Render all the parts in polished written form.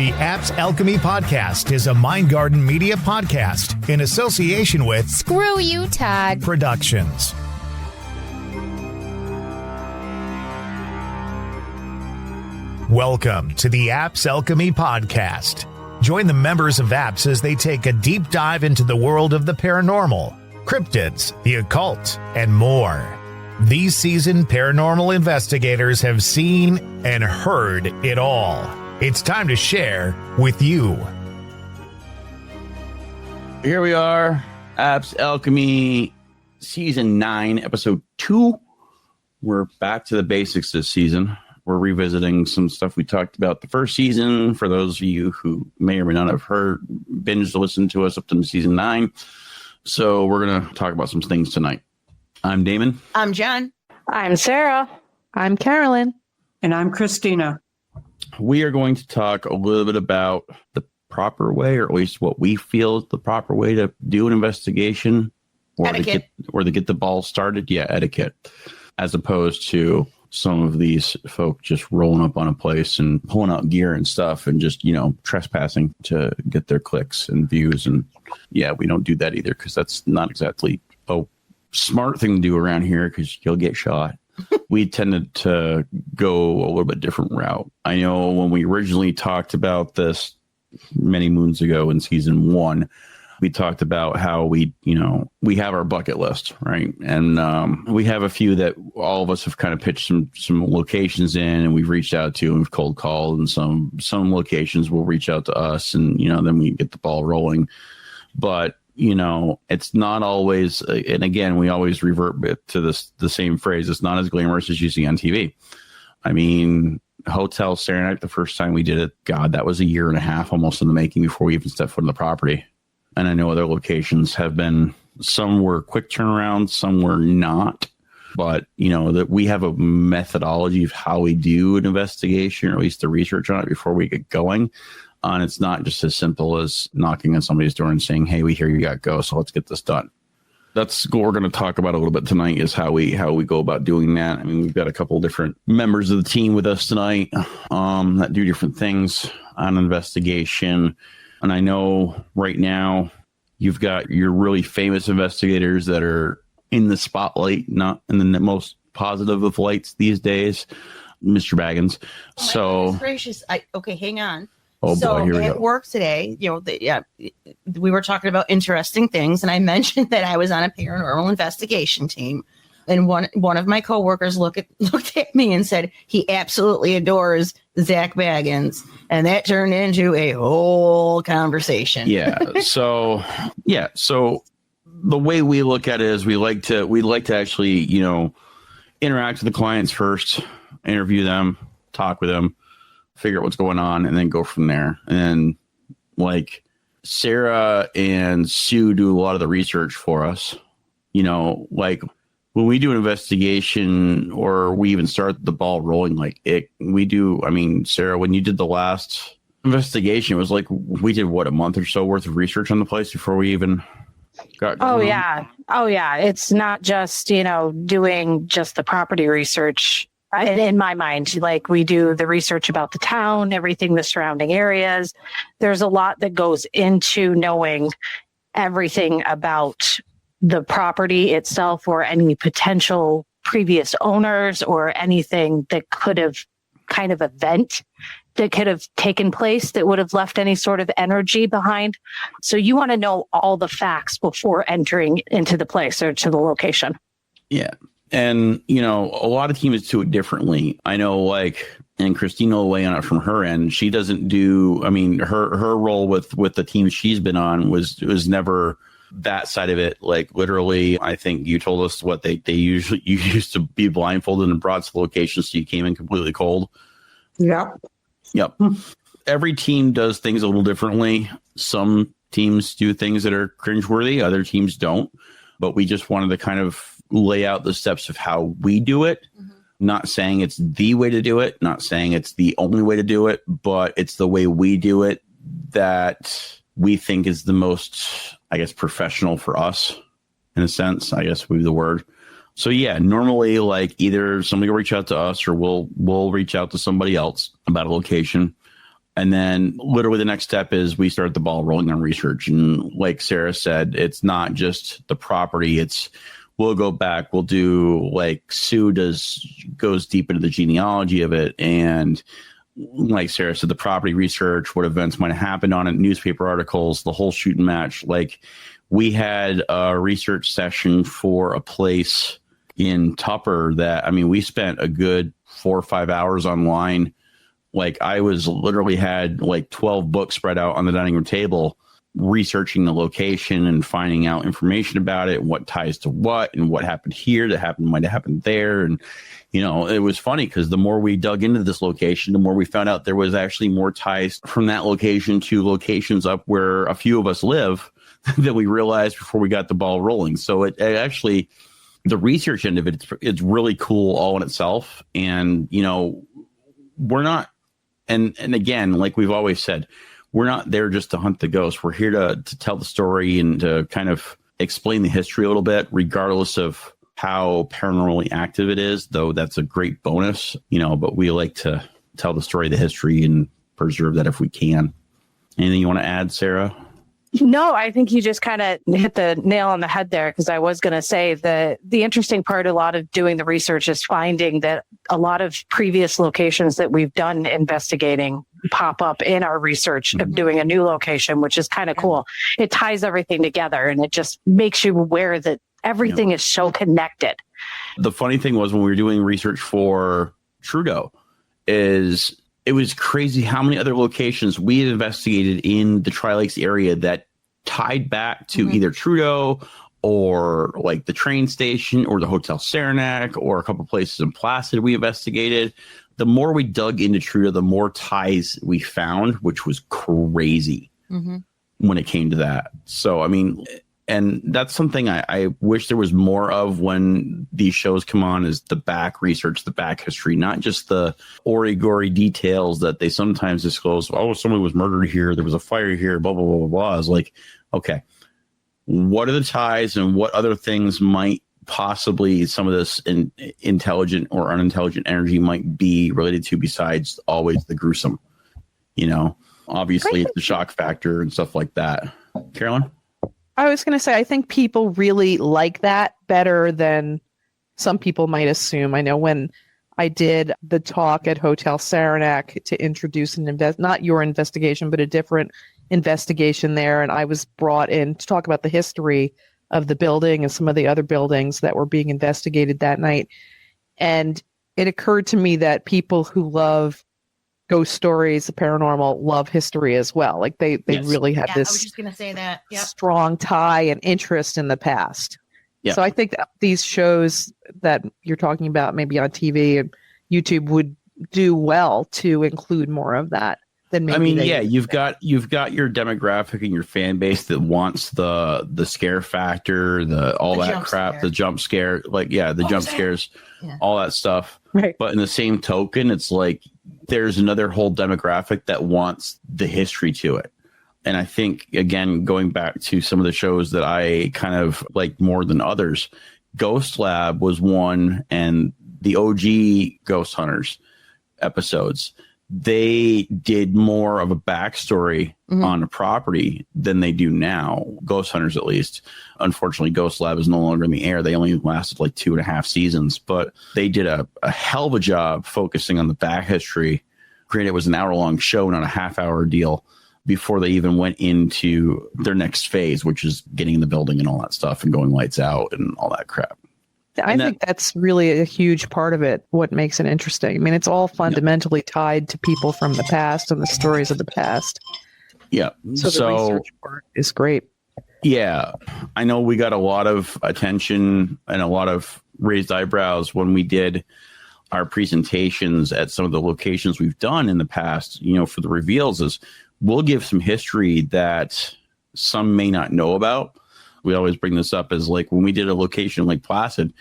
The Apps Alchemy podcast is a Mind Garden Media podcast in association with Screw You, Todd Productions. Welcome to the Apps Alchemy podcast. Join the members of Apps as they take a deep dive into the world of the paranormal, cryptids, the occult, and more. These seasoned paranormal investigators have seen and heard it all. It's time to share with you. Here we are, Apps Alchemy, Season 9, Episode 2. We're back to the basics this season. We're revisiting some stuff we talked about the first season. For those of you who may or may not have heard, binge to listen to us up to Season 9. So we're going to talk about some things tonight. I'm Damon. I'm Jen. I'm Sarah. I'm Carolyn. And I'm Christina. We are going to talk a little bit about the proper way, or at least what we feel is the proper way to do an investigation or to get the ball started. Yeah, etiquette, as opposed to some of these folk just rolling up on a place and pulling out gear and stuff and just, trespassing to get their clicks and views. And yeah, we don't do that either, because that's not exactly a smart thing to do around here, because you'll get shot. We tended to go a little bit different route. I know when we originally talked about this many moons ago in Season 1, we talked about how we have our bucket list, right? And we have a few that all of us have kind of pitched some locations in, and we've reached out to, and we've cold called, and some locations will reach out to us, and then we get the ball rolling. But it's not always, and again, we always revert to the same phrase. It's not as glamorous as you see on TV. I mean, Hotel Serenite, the first time we did it, God, that was a year and a half almost in the making before we even stepped foot on the property. And I know other locations have been, some were quick turnarounds, some were not. But, that we have a methodology of how we do an investigation, or at least the research on it before we get going. And it's not just as simple as knocking on somebody's door and saying, hey, we hear you got ghosts, so let's get this done. That's what we're going to talk about a little bit tonight, is how we go about doing that. I mean, we've got a couple of different members of the team with us tonight that do different things on investigation. And I know right now you've got your really famous investigators that are in the spotlight, not in the most positive of lights these days, Mr. Baggins. Oh, so gracious. Okay, hang on. Oh, so boy, here we at go. work today, we were talking about interesting things, and I mentioned that I was on a paranormal investigation team. And one of my coworkers looked at me and said he absolutely adores Zach Baggins, and that turned into a whole conversation. So the way we look at it is we like to actually interact with the clients first, interview them, talk with them, figure out what's going on, and then go from there. And like Sarah and Sue do a lot of the research for us. Like when we do an investigation, or we even start the ball rolling, Sarah, when you did the last investigation, it was like we did a month or so worth of research on the place before we even got going. Oh yeah. It's not just, doing just the property research. In my mind, like, we do the research about the town, everything, the surrounding areas. There's a lot that goes into knowing everything about the property itself, or any potential previous owners, or anything that could have kind of event that could have taken place that would have left any sort of energy behind. So you want to know all the facts before entering into the place or to the location. Yeah. And, a lot of teams do it differently. I know, and Christina will weigh on it from her end. She doesn't do, her role with the teams she's been on was never that side of it. Like, literally, I think you told us what you used to be blindfolded and brought to the location, so you came in completely cold. Yep. Every team does things a little differently. Some teams do things that are cringeworthy, other teams don't. But we just wanted to kind of lay out the steps of how we do it. Mm-hmm. Not saying it's the way to do it, not saying it's the only way to do it, but it's the way we do it that we think is the most, professional for us, in a sense, would be the word. So yeah, normally either somebody will reach out to us, or we'll reach out to somebody else about a location. And then literally the next step is we start the ball rolling on research. And like Sarah said, it's not just the property. We'll go back. We'll do like Sue goes deep into the genealogy of it. And like Sarah said, the property research, what events might have happened on it, newspaper articles, the whole shoot and match. Like we had a research session for a place in Tupper that, I mean, we spent a good 4 or 5 hours online. Like I literally had like 12 books spread out on the dining room table, researching the location and finding out information about it, what ties to what, and what happened here that might have happened there. And, it was funny because the more we dug into this location, the more we found out there was actually more ties from that location to locations up where a few of us live that we realized before we got the ball rolling. So it actually, the research end of it, it's really cool all in itself. And, we're not, and again, like we've always said, we're not there just to hunt the ghost. We're here to tell the story and to kind of explain the history a little bit, regardless of how paranormally active it is, though that's a great bonus, but we like to tell the story, the history, and preserve that if we can. Anything you want to add, Sarah? No, I think you just kind of hit the nail on the head there, because I was going to say the interesting part, a lot of doing the research is finding that a lot of previous locations that we've done investigating pop up in our research of doing a new location, which is kind of cool. It ties everything together and it just makes you aware that everything is so connected. The funny thing was when we were doing research for Trudeau is it was crazy how many other locations we had investigated in the Tri-Lakes area that tied back to either Trudeau or like the train station or the Hotel Saranac or a couple places in Placid we investigated. The more we dug into Trudeau, the more ties we found, which was crazy when it came to that. So, I mean, and that's something I wish there was more of when these shows come on, is the back research, the back history, not just the gory details that they sometimes disclose. Oh, somebody was murdered here. There was a fire here, blah, blah, blah, blah, blah. It's like, okay, what are the ties and what other things might possibly some of this intelligent or unintelligent energy might be related to besides always the gruesome, obviously it's the shock factor and stuff like that. Carolyn? I was going to say, I think people really like that better than some people might assume. I know when I did the talk at Hotel Saranac to introduce not your investigation, but a different investigation there. And I was brought in to talk about the history of the building and some of the other buildings that were being investigated that night. And it occurred to me that people who love ghost stories, the paranormal, love history as well. Like they really had this I was just going to say that. Yep. Strong tie and interest in the past. Yep. So I think that these shows that you're talking about, maybe on TV and YouTube, would do well to include more of that. Than maybe you've got your demographic and your fan base that wants the scare factor, the that crap, scare. The jump scare, the jump scares, all that stuff. Right. But in the same token, it's like there's another whole demographic that wants the history to it. And I think, again, going back to some of the shows that I kind of like more than others, Ghost Lab was one, and the OG Ghost Hunters episodes, they did more of a backstory on a property than they do now. Ghost Hunters, at least. Unfortunately, Ghost Lab is no longer in the air. They only lasted like 2.5 seasons, but they did a hell of a job focusing on the back history. Granted, it was an hour-long show, not a half-hour deal, before they even went into their next phase, which is getting in the building and all that stuff and going lights out and all that crap. I think that's really a huge part of it, what makes it interesting. I mean, it's all fundamentally tied to people from the past and the stories of the past. Yeah. So the research part is great. Yeah. I know we got a lot of attention and a lot of raised eyebrows when we did our presentations at some of the locations we've done in the past, for the reveals, is we'll give some history that some may not know about. We always bring this up as like when we did a location like Placid,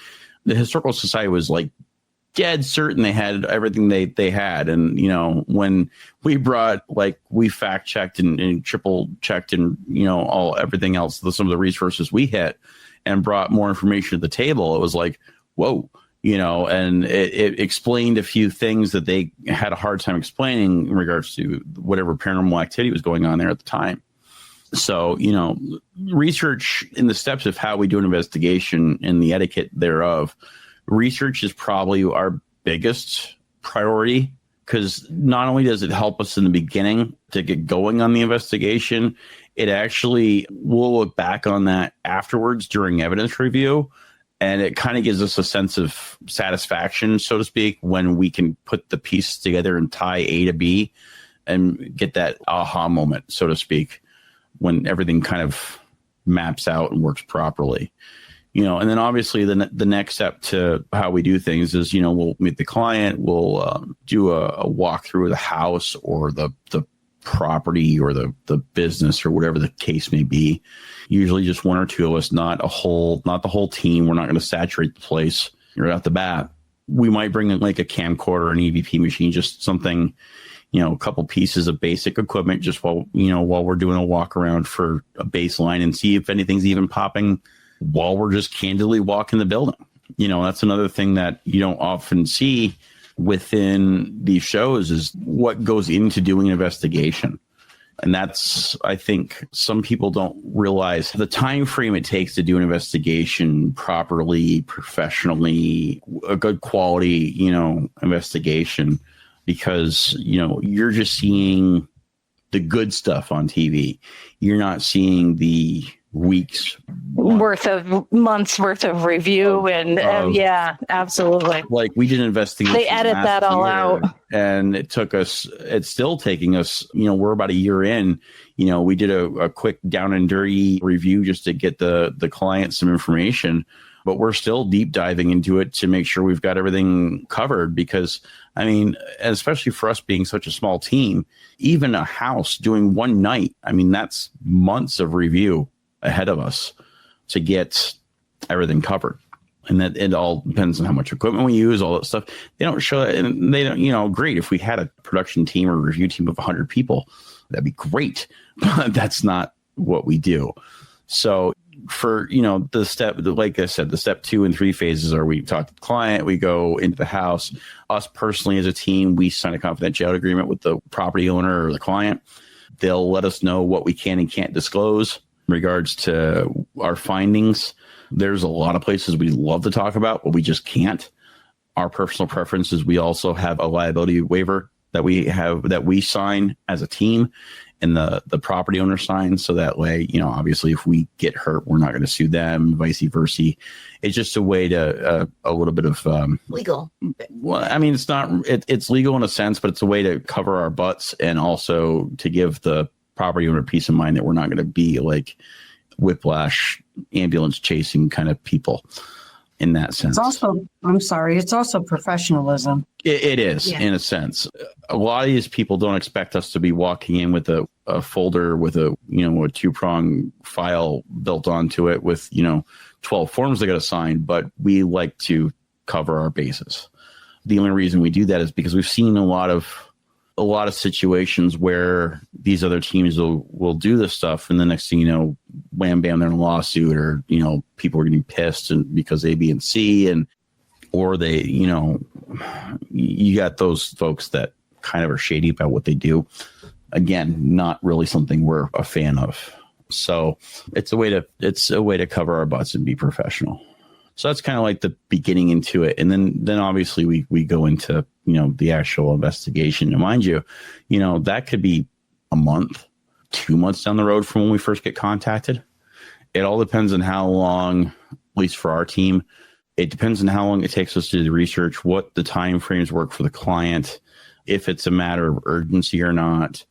the Historical Society was like dead certain they had everything they had. And, when we brought, we fact checked and triple checked and, everything else, some of the resources we hit and brought more information to the table, it was like, whoa, and it explained a few things that they had a hard time explaining in regards to whatever paranormal activity was going on there at the time. So, research in the steps of how we do an investigation and the etiquette thereof, research is probably our biggest priority, because not only does it help us in the beginning to get going on the investigation, it actually will look back on that afterwards during evidence review. And it kind of gives us a sense of satisfaction, so to speak, when we can put the pieces together and tie A to B and get that aha moment, so to speak, when everything kind of maps out and works properly. And then obviously the next step to how we do things is, we'll meet the client, we'll do a walkthrough of the house or the property or the business or whatever the case may be. Usually just one or two of us, not the whole team. We're not going to saturate the place right off the bat. We might bring in like a camcorder, an EVP machine, just something, a couple pieces of basic equipment, just while we're doing a walk around for a baseline and see if anything's even popping while we're just candidly walking the building. That's another thing that you don't often see within these shows is what goes into doing an investigation. And that's, I think some people don't realize the time frame it takes to do an investigation properly, professionally, a good quality, investigation, because, you're just seeing the good stuff on TV. You're not seeing the months worth of review yeah, absolutely. Like we did an investigation. They edit that all out, and it's still taking us, we're about a year in, we did a quick down and dirty review just to get the client some information, but we're still deep diving into it to make sure we've got everything covered, because especially for us being such a small team, even a house doing one night, that's months of review ahead of us to get everything covered. And that it all depends on how much equipment we use, all that stuff. They don't show that, and they don't, great. If we had a production team or review team of 100 people, that'd be great. But that's not what we do. So for, the step, like I said, the step 2 and 3 phases are we talk to the client, we go into the house. Us personally as a team, we sign a confidentiality agreement with the property owner or the client. They'll let us know what we can and can't disclose in regards to our findings. There's a lot of places we love to talk about, but we just can't. Our personal preference is we also have a liability waiver that we sign as a team, and the property owner signs. So that way, obviously if we get hurt, we're not going to sue them, vice versa. It's just a way to, a little bit of, legal. Well, it's not, it's legal in a sense, but it's a way to cover our butts and also to give the property owner peace of mind that we're not going to be like whiplash ambulance chasing kind of people in that sense. It's also professionalism. It is, in a sense. A lot of these people don't expect us to be walking in with a folder with a 2-prong file built onto it with 12 forms they got to sign, but we like to cover our bases. The only reason we do that is because we've seen a lot of situations where these other teams will do this stuff, and the next thing you know, wham bam, they're in a lawsuit, or people are getting pissed and because A, B, and C, or they you got those folks that kind of are shady about what they do. Again, not really something we're a fan of. So it's a way to cover our butts and be professional. So that's kind of like the beginning into it. And then obviously we go into, the actual investigation. And mind you, that could be a month, 2 months down the road from when we first get contacted. It all depends on how long, at least for our team, it depends on how long it takes us to do the research, what the time frames work for the client, if it's a matter of urgency or not.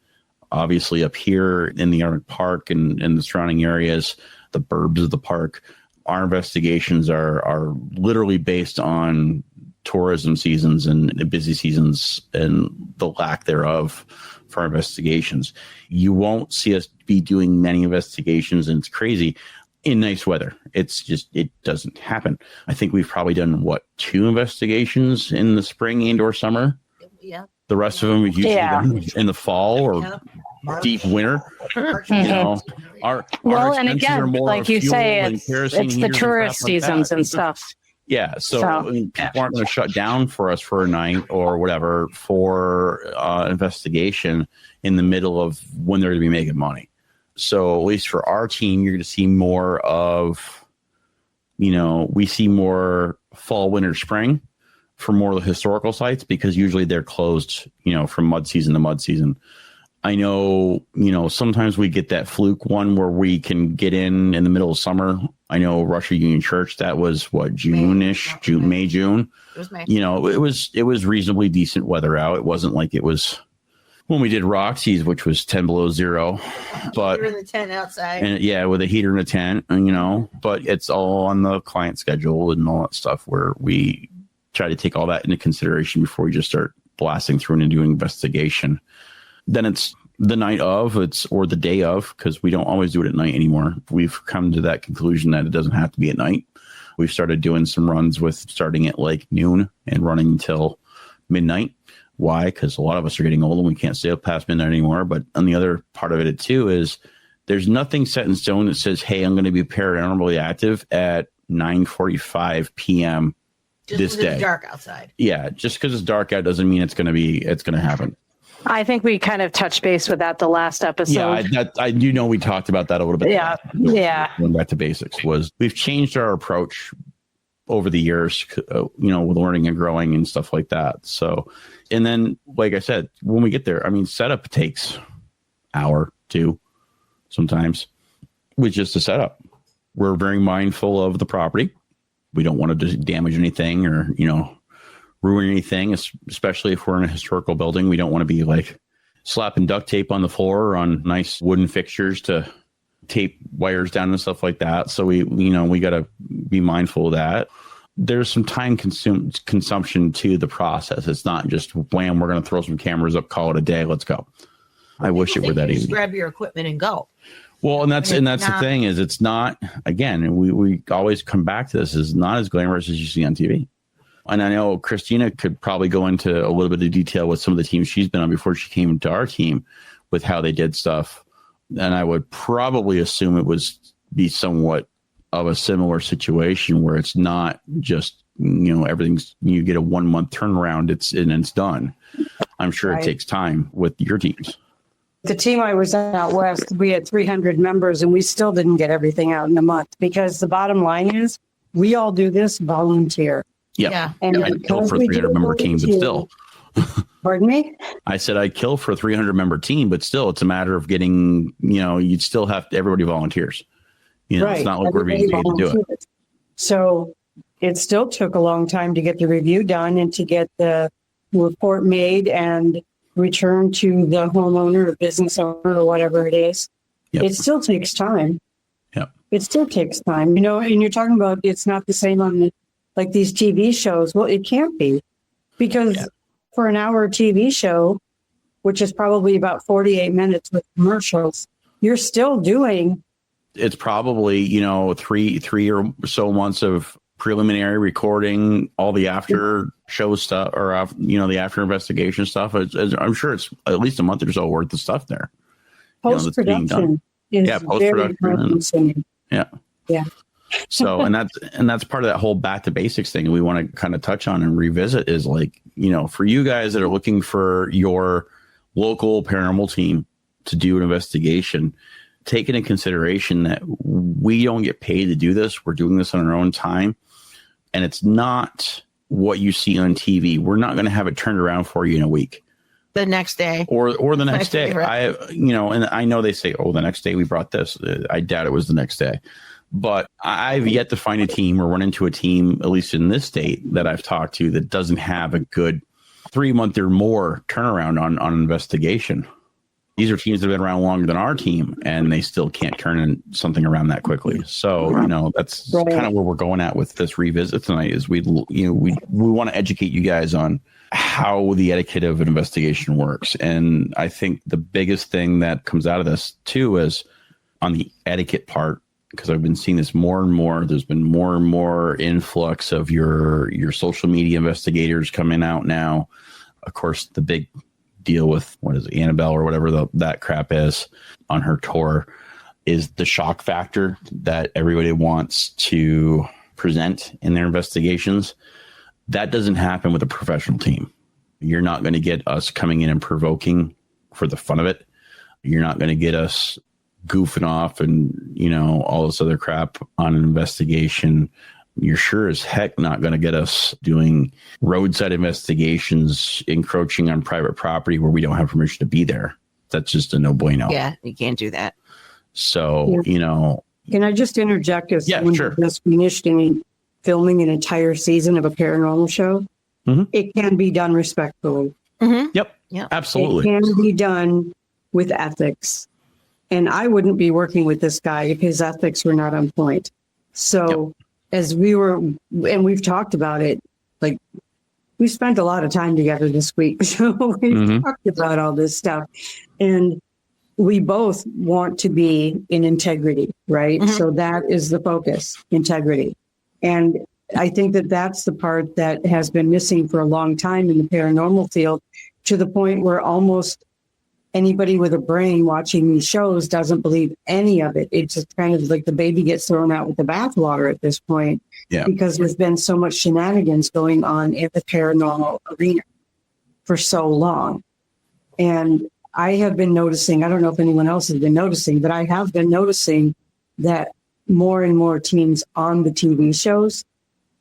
Obviously up here in the Art Park and the surrounding areas, the burbs of the park, our investigations are literally based on tourism seasons and busy seasons and the lack thereof for our investigations. You won't see us be doing many investigations, and it's crazy, in nice weather. It's just, it doesn't happen. I think we've probably done 2 investigations in the spring and or summer. Yeah. The rest of them are usually done in the fall or deep winter. Our and again, like you say, it's the tourist seasons and stuff. Yeah. So I mean, people aren't going to shut down for us for a night or whatever for investigation in the middle of when they're going to be making money. So at least for our team, you're going to see more of, we see more fall, winter, spring for more of the historical sites because usually they're closed, from mud season to mud season. I know, sometimes we get that fluke one where we can get in the middle of summer. I know Russia Union Church, that was June-ish, May, June. It was May. It was reasonably decent weather out. It wasn't like it was when we did Roxy's, which was 10 below zero. But in the tent outside. And with a heater in a tent, but it's all on the client schedule and all that stuff where we try to take all that into consideration before we just start blasting through and doing investigation. Then it's the night of, or the day of, because we don't always do it at night anymore. We've come to that conclusion that it doesn't have to be at night. We've started doing some runs with starting at like noon and running until midnight. Why? Because a lot of us are getting old and we can't stay up past midnight anymore. But on the other part of it too is there's nothing set in stone that says, hey, I'm going to be paranormally active at 9:45 p.m. this day. It's dark outside. Yeah, just because it's dark out doesn't mean it's going to happen. I think we kind of touched base with that the last episode. Yeah, I do know we talked about that a little bit. Yeah. Going back to basics was we've changed our approach over the years, with learning and growing and stuff like that. So, and then, like I said, when we get there, setup takes hour, 2, sometimes with just a setup. We're very mindful of the property. We don't want to damage anything or, ruin anything, especially if we're in a historical building. We don't want to be like slapping duct tape on the floor on nice wooden fixtures to tape wires down and stuff like that. So we got to be mindful of that. There's some time consumption to the process. It's not just wham, we're going to throw some cameras up, call it a day, let's go. I wish it were that easy. Grab your equipment and go. Well, and that's the thing is it's not, again, and we always come back to this, is not as glamorous as you see on TV. And I know Christina could probably go into a little bit of detail with some of the teams she's been on before she came to our team with how they did stuff. And I would probably assume it be somewhat of a similar situation where it's not just, everything's, you get a 1 month turnaround, it's done. I'm sure It takes time with your teams. The team I was on out west, we had 300 members and we still didn't get everything out in a month because the bottom line is we all do this volunteer. Yep. Yeah. And I'd kill for a 300 member team, but still. Pardon me? I said I'd kill for a 300 member team, but still, it's a matter of getting, you'd still have everybody volunteers. Right. It's not like we're being paid to do it. So it still took a long time to get the review done and to get the report made and returned to the homeowner or business owner or whatever it is. Yep. It still takes time. Yep. It still takes time, and you're talking about it's not the same on like these TV shows. Well, it can't be because for an hour TV show, which is probably about 48 minutes with commercials, you're still doing. It's probably, three or so months of preliminary recording, all the after show stuff or, the after investigation stuff. I'm sure it's at least a month or so worth of stuff there. Post-production is very time-consuming. Yeah. So, and that's part of that whole back to basics thing we want to kind of touch on and revisit is like, for you guys that are looking for your local paranormal team to do an investigation, take into consideration that we don't get paid to do this. We're doing this on our own time. And it's not what you see on TV. We're not going to have it turned around for you in a week. The next day. Or the next day. And I know they say, the next day we brought this. I doubt it was the next day. But I've yet to find a team or run into a team, at least in this state that I've talked to, that doesn't have a good 3-month or more turnaround on investigation. These are teams that have been around longer than our team, and they still can't turn something around that quickly. So, that's kind of where we're going at with this revisit tonight. Is we want to educate you guys on how the etiquette of an investigation works, and I think the biggest thing that comes out of this too is on the etiquette part. Because I've been seeing this more and more. There's been more and more influx of your social media investigators coming out now. Of course, the big deal with Annabelle or whatever that crap is on her tour is the shock factor that everybody wants to present in their investigations. That doesn't happen with a professional team. You're not going to get us coming in and provoking for the fun of it. You're not going to get us goofing off and, all this other crap on an investigation. You're sure as heck not going to get us doing roadside investigations, encroaching on private property where we don't have permission to be there. That's just a no bueno. Yeah, you can't do that. So, Can I just interject as Yeah, someone sure. who just finished filming an entire season of a paranormal show? Mhm. It can be done respectfully. Yep. Yeah. Absolutely. It can be done with ethics. And I wouldn't be working with this guy if his ethics were not on point. So as we've talked about it, like we spent a lot of time together this week. So we've talked about all this stuff. And we both want to be in integrity, right? So that is the focus, integrity. And I think that that's the part that has been missing for a long time in the paranormal field, to the point where almost anybody with a brain watching these shows doesn't believe any of it. It's just kind of like the baby gets thrown out with the bathwater at this point, because there's been so much shenanigans going on in the paranormal arena for so long. And I have been noticing, I don't know if anyone else has been noticing, but I have been noticing that more and more teams on the TV shows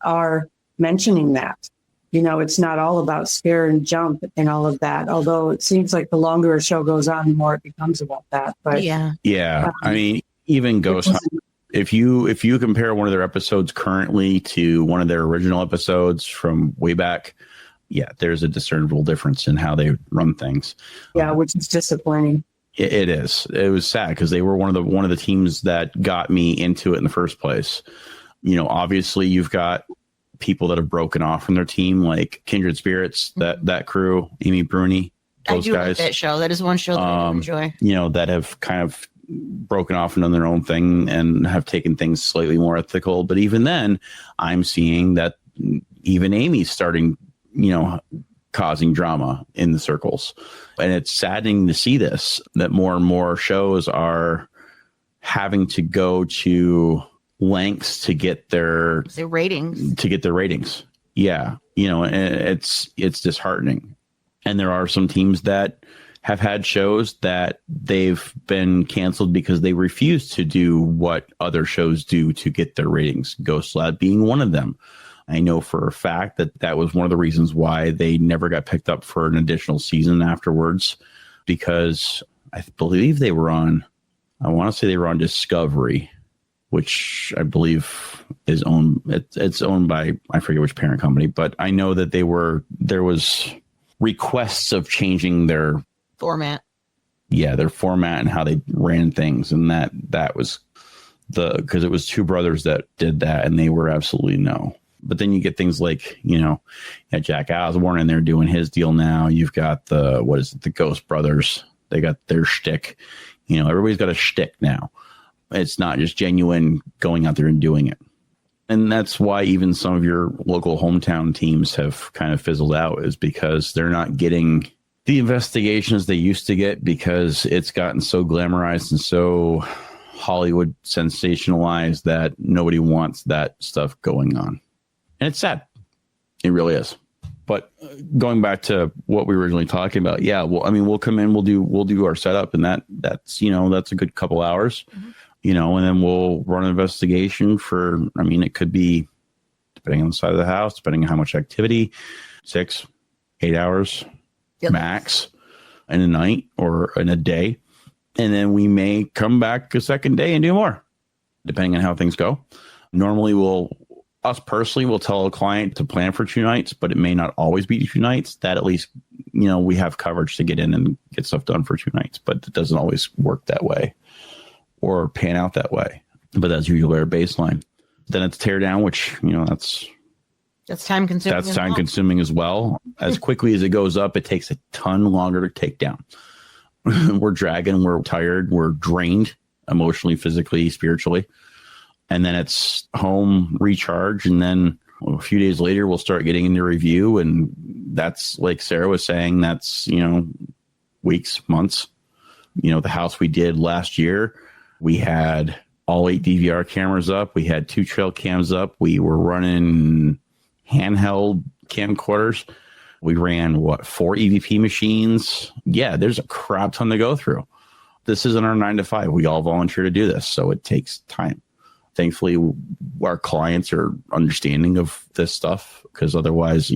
are mentioning that. It's not all about scare and jump and all of that, although it seems like the longer a show goes on, the more it becomes about that. But Yeah. I mean, even Ghost Hunt, if you compare one of their episodes currently to one of their original episodes from way back, there's a discernible difference in how they run things. Yeah, which is disappointing. It is. It was sad because they were one of the teams that got me into it in the first place. Obviously you've got people that have broken off from their team, like Kindred Spirits, that crew, Amy Bruni, those I do guys. like that show. That is one show that I enjoy. That have kind of broken off and done their own thing and have taken things slightly more ethical. But even then, I'm seeing that even Amy's starting, causing drama in the circles. And it's saddening to see this, that more and more shows are having to go to lengths to get their ratings. Yeah. And it's disheartening. And there are some teams that have had shows that they've been canceled because they refuse to do what other shows do to get their ratings. Ghost Lab being one of them. I know for a fact that was one of the reasons why they never got picked up for an additional season afterwards, because I believe they were on Discovery, which I believe is it's owned by, I forget which parent company, but I know that there was requests of changing their format. Yeah, their format and how they ran things. And that was because it was two brothers that did that, and they were absolutely no. But then you get things like, Jack Osborne in there doing his deal now. You've got the Ghost Brothers. They got their shtick. Everybody's got a shtick now. It's not just genuine going out there and doing it. And that's why even some of your local hometown teams have kind of fizzled out, is because they're not getting the investigations they used to get, because it's gotten so glamorized and so Hollywood sensationalized that nobody wants that stuff going on. And it's sad. It really is. But going back to what we were originally talking about, we'll come in, we'll do our setup, and that's a good couple hours, and then we'll run an investigation for, it could be, depending on the side of the house, depending on how much activity, 6-8 hours max in a night or in a day. And then we may come back a second day and do more, depending on how things go. Normally us personally will tell a client to plan for 2 nights, but it may not always be 2 nights. That at least, we have coverage to get in and get stuff done for 2 nights, but it doesn't always work that way or pan out that way. But that's usually our baseline. Then it's tear down, which, that's time consuming. That's time consuming as well. As quickly as it goes up, it takes a ton longer to take down. We're dragging, we're tired, we're drained emotionally, physically, spiritually. And then it's home, recharge. And then a few days later, we'll start getting into review. And that's, like Sarah was saying, that's, weeks, months. The house we did last year, we had all 8 DVR cameras up. We had 2 trail cams up. We were running handheld camcorders. We ran 4 EVP machines. Yeah, there's a crap ton to go through. This isn't our 9 to 5. We all volunteer to do this, so it takes time. Thankfully, our clients are understanding of this stuff, because otherwise,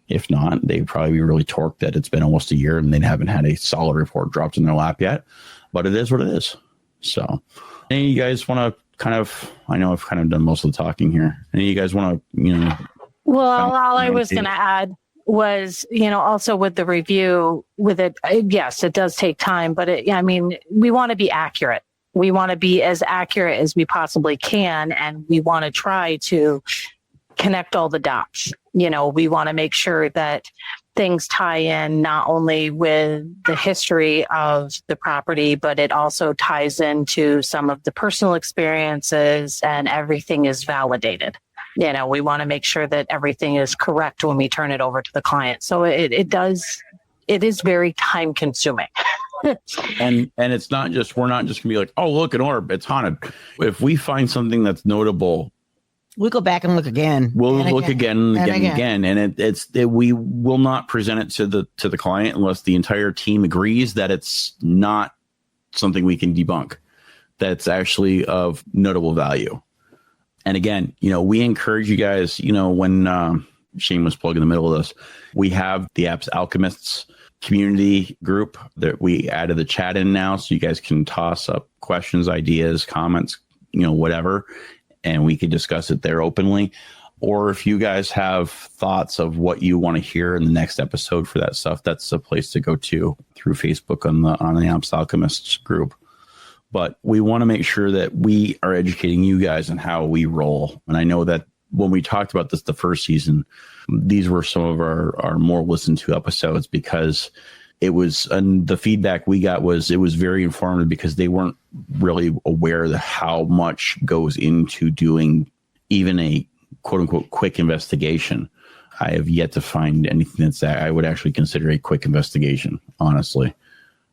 if not, they'd probably be really torqued that it's been almost a year and they haven't had a solid report dropped in their lap yet. But it is what it is. So, any of you guys want to I know I've kind of done most of the talking here. Any of you guys want to, Well, all I was going to add was, also with the review with it, yes, it does take time, but we want to be accurate. We want to be as accurate as we possibly can. And we want to try to connect all the dots. We want to make sure that things tie in not only with the history of the property, but it also ties into some of the personal experiences, and everything is validated. We want to make sure that everything is correct when we turn it over to the client. So it is very time consuming. and it's not just, we're not just gonna be like, oh, look, an orb, it's haunted. If we find something that's notable, we go back and look again. We'll look again and again. And we will not present it to the client unless the entire team agrees that it's not something we can debunk, that's actually of notable value. And again, we encourage you guys, when Shane was plugging in the middle of this, we have the Apps Alchemists community group that we added the chat in now, so you guys can toss up questions, ideas, comments, whatever, and we can discuss it there openly. Or if you guys have thoughts of what you want to hear in the next episode for that stuff, that's a place to go to through Facebook on the Apps Alchemists group. But we want to make sure that we are educating you guys on how we roll. And I know that when we talked about this the first season, these were some of our more listened to episodes, because it was, and the feedback we got was, it was very informative, because they weren't really aware of how much goes into doing even a quote unquote quick investigation. I have yet to find anything that's that I would actually consider a quick investigation, honestly.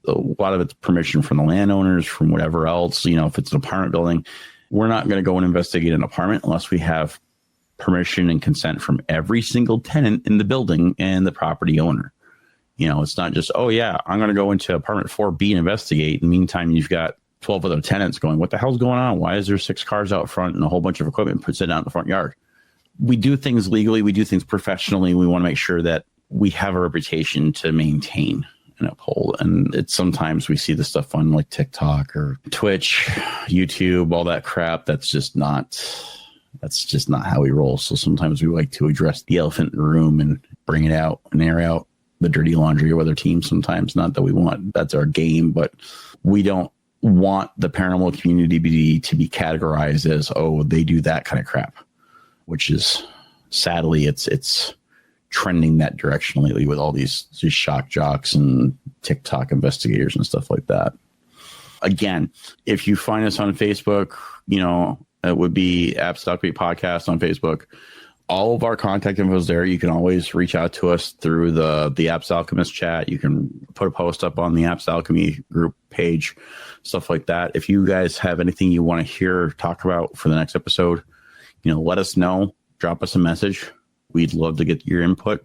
A lot of it's permission from the landowners, from whatever else. If it's an apartment building, we're not going to go and investigate an apartment unless we have permission and consent from every single tenant in the building and the property owner. It's not just, oh yeah, I'm going to go into apartment 4B and investigate. In the meantime, you've got 12 other tenants going, what the hell's going on? Why is there 6 cars out front and a whole bunch of equipment sitting out in the front yard? We do things legally. We do things professionally. We want to make sure that we have a reputation to maintain and uphold. And it's sometimes we see the stuff on like TikTok or Twitch, YouTube, all that crap. That's just not how we roll. So sometimes we like to address the elephant in the room and bring it out and air out the dirty laundry of other teams sometimes. Not that we want, that's our game, but we don't want the paranormal community to be categorized as, oh, they do that kind of crap, which is sadly, it's trending that direction lately with all these shock jocks and TikTok investigators and stuff like that. Again, if you find us on Facebook, it would be Apps Alchemy Podcast on Facebook. All of our contact info is there. You can always reach out to us through the Apps Alchemist chat. You can put a post up on the Apps Alchemy group page, stuff like that. If you guys have anything you want to hear, talk about for the next episode, let us know. Drop us a message. We'd love to get your input.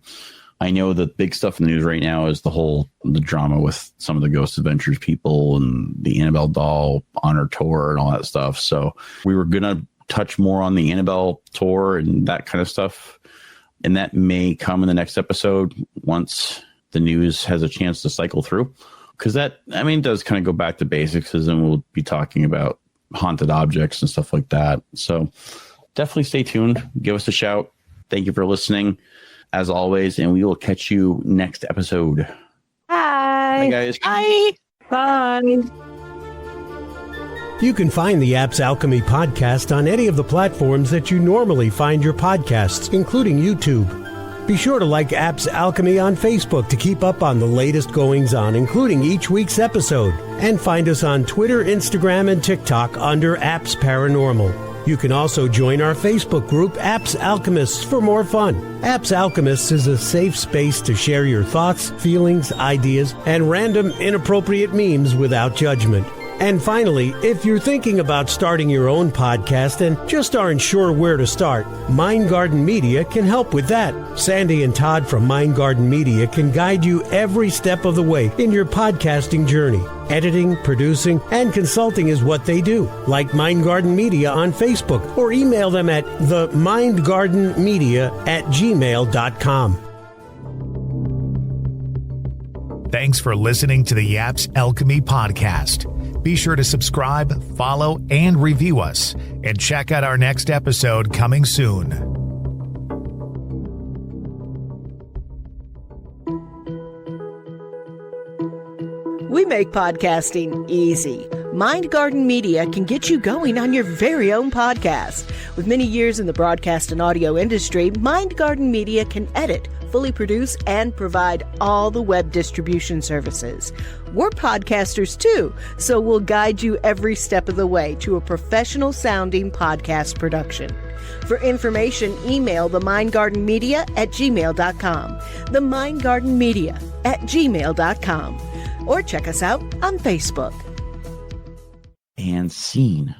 I know the big stuff in the news right now is the drama with some of the Ghost Adventures people and the Annabelle doll honor tour and all that stuff. So we were going to touch more on the Annabelle tour and that kind of stuff. And that may come in the next episode once the news has a chance to cycle through. Because that, does kind of go back to basics, and we'll be talking about haunted objects and stuff like that. So definitely stay tuned. Give us a shout. Thank you for listening, as always, and we will catch you next episode. Bye. Bye, guys. Bye. Bye. You can find the Apps Alchemy podcast on any of the platforms that you normally find your podcasts, including YouTube. Be sure to like Apps Alchemy on Facebook to keep up on the latest goings-on, including each week's episode. And find us on Twitter, Instagram, and TikTok under Apps Paranormal. You can also join our Facebook group, Apps Alchemists, for more fun. Apps Alchemists is a safe space to share your thoughts, feelings, ideas, and random inappropriate memes without judgment. And finally, if you're thinking about starting your own podcast and just aren't sure where to start, Mind Garden Media can help with that. Sandy and Todd from Mind Garden Media can guide you every step of the way in your podcasting journey. Editing, producing, and consulting is what they do. Like Mind Garden Media on Facebook or email them at themindgardenmedia@gmail.com. Thanks for listening to the Yaps Alchemy podcast. Be sure to subscribe, follow, and review us. And check out our next episode coming soon. We make podcasting easy. Mind Garden Media can get you going on your very own podcast. With many years in the broadcast and audio industry, Mind Garden Media can edit, fully produce, and provide all the web distribution services. We're podcasters too, so we'll guide you every step of the way to a professional sounding podcast production. For information, email themindgardenmedia@gmail.com, themindgardenmedia@gmail.com, or check us out on Facebook. And scene.